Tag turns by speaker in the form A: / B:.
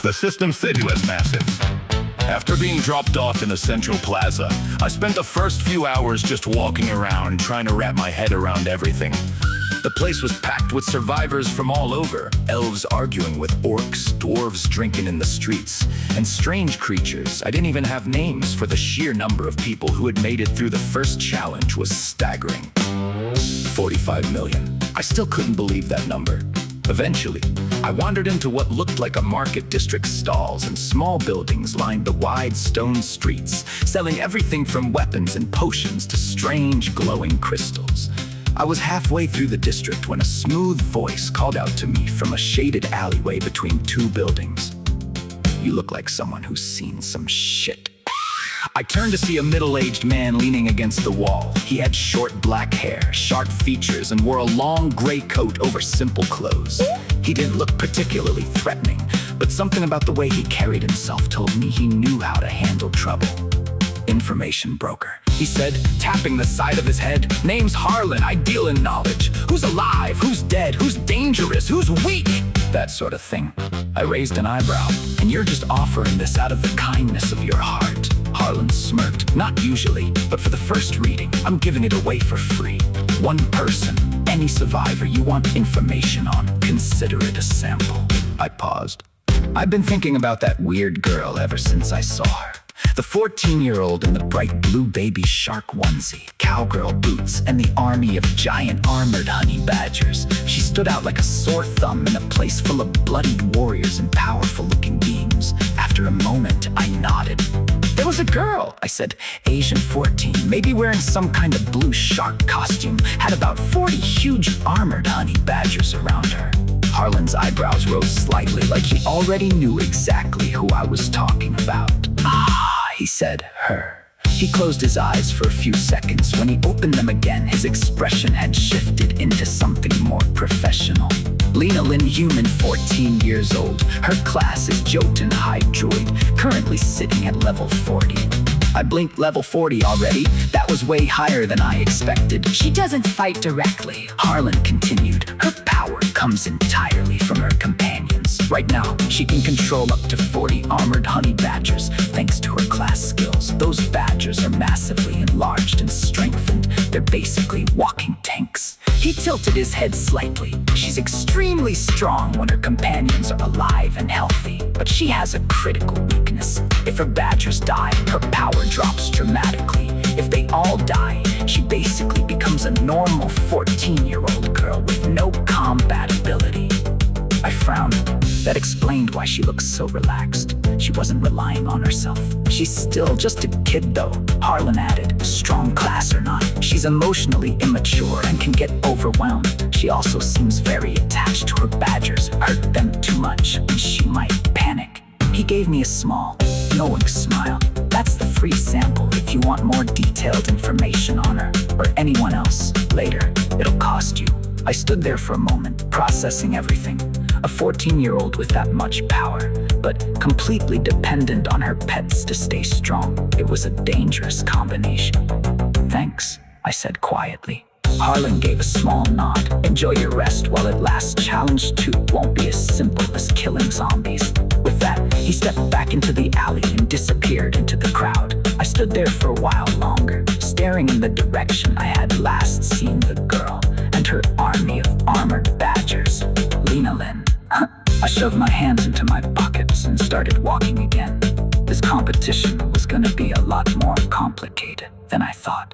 A: The system said he was massive. After being dropped off in a central plaza, I spent the first few hours just walking around trying to wrap my head around everything. The place was packed with survivors from all over, elves arguing with orcs, dwarves drinking in the streets, and strange creatures. I didn't even have names, for the sheer number of people who had made it through the first challenge was staggering. 45 million. I still couldn't believe that number. Eventually, I wandered into what looked like a market district. Stalls and small buildings lined the wide stone streets, selling everything from weapons and potions to strange glowing crystals. I was halfway through the district when a smooth voice called out to me from a shaded alleyway between two buildings. "You look like someone who's seen some shit." I turned to see a middle-aged man leaning against the wall. He had short black hair, sharp features, and wore a long gray coat over simple clothes. He didn't look particularly threatening, but something about the way he carried himself told me he knew how to handle trouble. "Information broker," he said, tapping the side of his head. "Name's Harlan, I deal in knowledge. Who's alive, who's dead, who's dangerous, who's weak? That sort of thing." I raised an eyebrow. "And you're just offering this out of the kindness of your heart?" Harlan smirked. "Not usually, but for the first reading, I'm giving it away for free. One person, any survivor you want information on, consider it a sample." I paused. I've been thinking about that weird girl ever since I saw her. The 14-year-old in the bright blue baby shark onesie, cowgirl boots, and the army of giant armored honey badgers. She stood out like a sore thumb in a place full of bloodied warriors and powerful-looking beings. After a moment, I nodded. "There was a girl," I said, "Asian 14, maybe wearing some kind of blue shark costume, had about 40 huge armored honey badgers around her." Harlan's eyebrows rose slightly, like he already knew exactly who I was talking about. "Ah," he said, "her." He closed his eyes for a few seconds. When he opened them again, his expression had shifted into something more professional. "Lena Lynn, human, 14 years old. Her class is Jotun High Droid, currently sitting at level 40. I blinked. Level 40 already? That was way higher than I expected. "She doesn't fight directly," Harlan continued. "Her power comes entirely from her companions. Right now, she can control up to 40 armored honey badgers, thanks to her class skills. Those badgers are massively enlarged and strengthened. They're basically walking tanks." He tilted his head slightly. "She's extremely strong when her companions are alive and healthy, but she has a critical weakness. If her badgers die, her power drops dramatically. If they all die, she basically becomes a normal 14-year-old girl with no combat ability." I frowned. That explained why she looked so relaxed. She wasn't relying on herself. "She's still just a kid though," Harlan added. "Strong class or not, she's emotionally immature and can get overwhelmed. She also seems very attached to her badgers. Hurt them too much and she might panic." He gave me a small, knowing smile. "That's the free sample. If you want more detailed information on her, or anyone else, later, it'll cost you." I stood there for a moment, processing everything. A 14-year-old with that much power, but completely dependent on her pets to stay strong. It was a dangerous combination. "Thanks," I said quietly. Harlan gave a small nod. "Enjoy your rest while it lasts. Challenge 2 won't be as simple as killing zombies." With that, he stepped back into the alley and disappeared into the crowd. I stood there for a while longer, staring in the direction I had last seen the girl and her army of armored badgers. Lena Lynn. I shoved my hands into my pockets and started walking again. This competition was gonna be a lot more complicated than I thought.